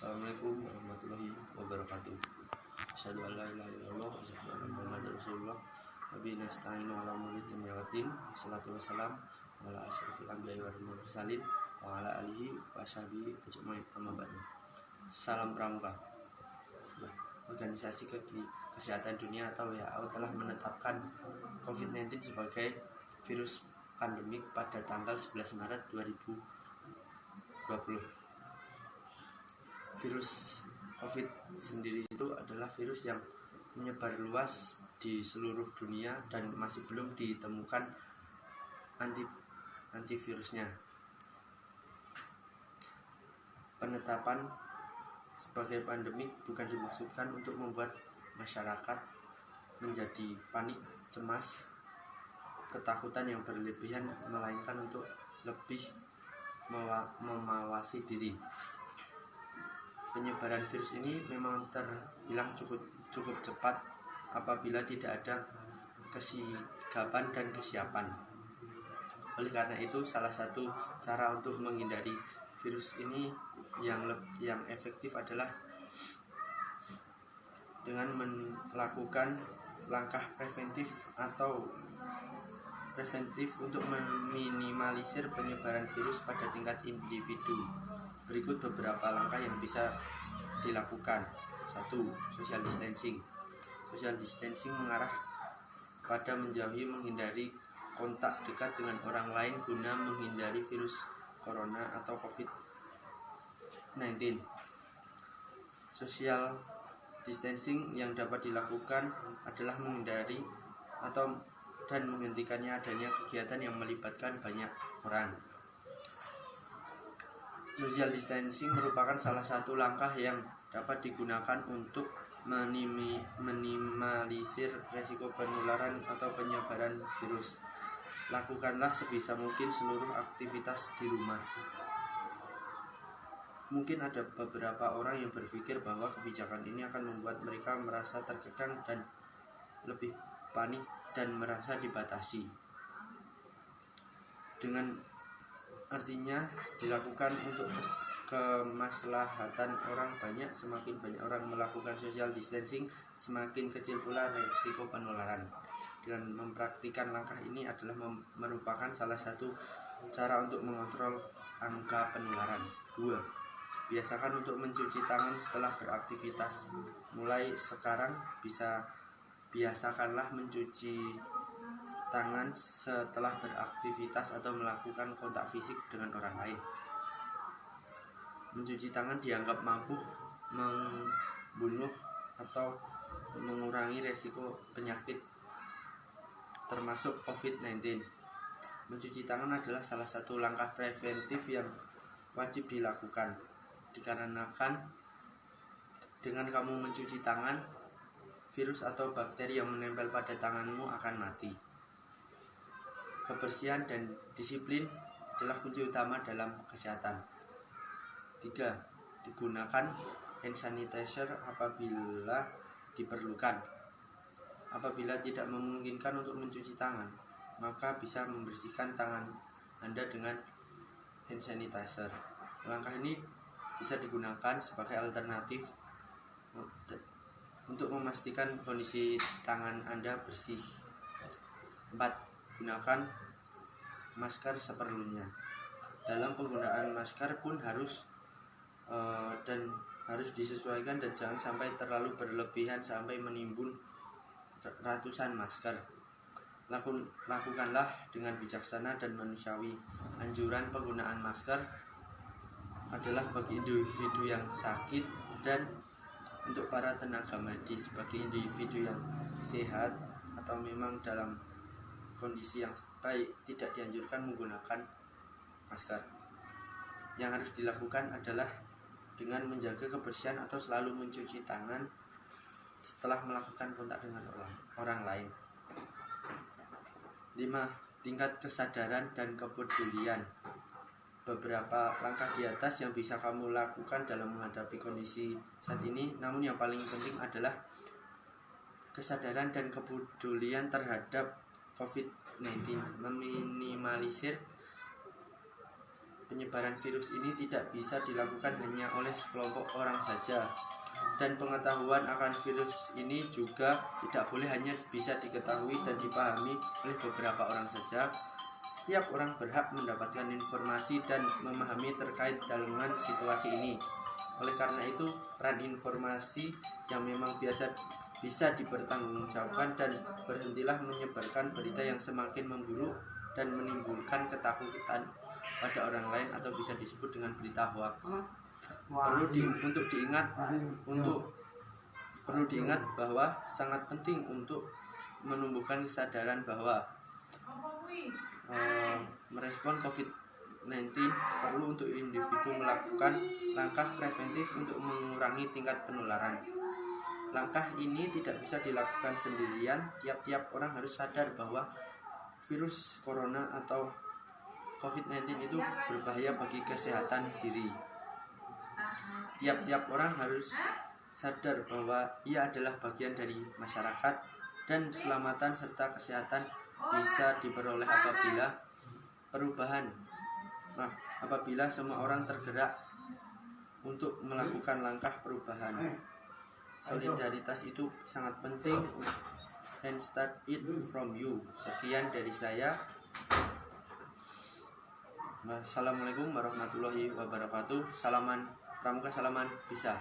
Assalamualaikum warahmatullahi wabarakatuh. Asyhadu an la ilaha illallah wa asyhadu anna Muhammadar Rasulullah. Nabi nasta'inu ala mulid yatin. Wassalatu wassalam ala asyrofil anbiya'i wal mursalin wa ala alihi wa sahbihi ajmain amma ba'du. Salam pramuka. Organisasi Kesehatan Dunia atau WHO telah menetapkan COVID-19 sebagai virus pandemik pada tanggal 11 Maret 2020. Virus COVID sendiri itu adalah virus yang menyebar luas di seluruh dunia dan masih belum ditemukan antivirusnya. Penetapan sebagai pandemik bukan dimaksudkan untuk membuat masyarakat menjadi panik, cemas, ketakutan yang berlebihan, melainkan untuk lebih mengawasi diri. Penyebaran virus ini memang terbilang cukup cepat apabila tidak ada kesigapan dan kesiapan. Oleh karena itu, salah satu cara untuk menghindari virus ini yang efektif adalah dengan melakukan langkah preventif untuk meminimalisir penyebaran virus pada tingkat individu. Berikut beberapa langkah yang bisa dilakukan. 1. Social distancing. Social distancing mengarah pada menghindari kontak dekat dengan orang lain guna menghindari virus corona atau COVID-19. Social distancing yang dapat dilakukan adalah menghindari dan menghentikannya adanya kegiatan yang melibatkan banyak orang. Social distancing merupakan salah satu langkah yang dapat digunakan untuk minimalisir resiko penularan atau penyebaran virus. Lakukanlah sebisa mungkin seluruh aktivitas di rumah. Mungkin ada beberapa orang yang berpikir bahwa kebijakan ini akan membuat mereka merasa terkekang dan lebih panik dan merasa dibatasi. Artinya dilakukan untuk kemaslahatan orang banyak. Semakin banyak orang melakukan social distancing, semakin kecil pula risiko penularan. Dengan mempraktikkan langkah ini adalah merupakan salah satu cara untuk mengontrol angka penularan. 2. Biasakan untuk mencuci tangan setelah beraktivitas. Mulai sekarang biasakanlah mencuci tangan setelah beraktivitas atau melakukan kontak fisik dengan orang lain. Mencuci tangan dianggap mampu membunuh atau mengurangi resiko penyakit termasuk COVID-19. Mencuci tangan adalah salah satu langkah preventif yang wajib dilakukan, dikarenakan dengan kamu mencuci tangan, virus atau bakteri yang menempel pada tanganmu akan mati. Kebersihan dan disiplin adalah kunci utama dalam kesehatan. 3. Digunakan hand sanitizer apabila diperlukan. Apabila tidak memungkinkan untuk mencuci tangan, maka bisa membersihkan tangan Anda dengan hand sanitizer. Langkah ini bisa digunakan sebagai alternatif untuk memastikan kondisi tangan Anda bersih. 4. Gunakan masker seperlunya. Dalam penggunaan masker pun harus disesuaikan dan jangan sampai terlalu berlebihan sampai menimbun ratusan masker. Lakukanlah dengan bijaksana dan manusiawi. Anjuran penggunaan masker adalah bagi individu yang sakit dan untuk para tenaga medis. Bagi individu yang sehat atau memang dalam kondisi yang baik, tidak dianjurkan menggunakan masker. Yang harus dilakukan adalah dengan menjaga kebersihan atau selalu mencuci tangan setelah melakukan kontak dengan orang lain. 5. Tingkat kesadaran dan kepedulian. Beberapa langkah di atas yang bisa kamu lakukan dalam menghadapi kondisi saat ini, namun yang paling penting adalah kesadaran dan kepedulian terhadap COVID-19. Meminimalisir penyebaran virus ini tidak bisa dilakukan hanya oleh sekelompok orang saja, dan pengetahuan akan virus ini juga tidak boleh hanya bisa diketahui dan dipahami oleh beberapa orang saja. Setiap orang berhak mendapatkan informasi dan memahami terkait dengan situasi ini. Oleh karena itu, peran informasi yang memang biasa bisa dipertanggungjawabkan, dan berhentilah menyebarkan berita yang semakin memburuk dan menimbulkan ketakutan pada orang lain atau bisa disebut dengan berita hoax. Perlu diingat bahwa sangat penting untuk menumbuhkan kesadaran bahwa merespon COVID-19 perlu untuk individu melakukan langkah preventif untuk mengurangi tingkat penularan. Langkah ini tidak bisa dilakukan sendirian. Tiap-tiap orang harus sadar bahwa virus corona atau COVID-19 itu berbahaya bagi kesehatan diri. Tiap-tiap orang harus sadar bahwa ia adalah bagian dari masyarakat, dan keselamatan serta kesehatan bisa diperoleh apabila semua orang tergerak untuk melakukan langkah perubahan. Solidaritas itu sangat penting, and start it from you. Sekian dari saya. Wassalamualaikum warahmatullahi wabarakatuh. Salaman pramuka, salaman bisa.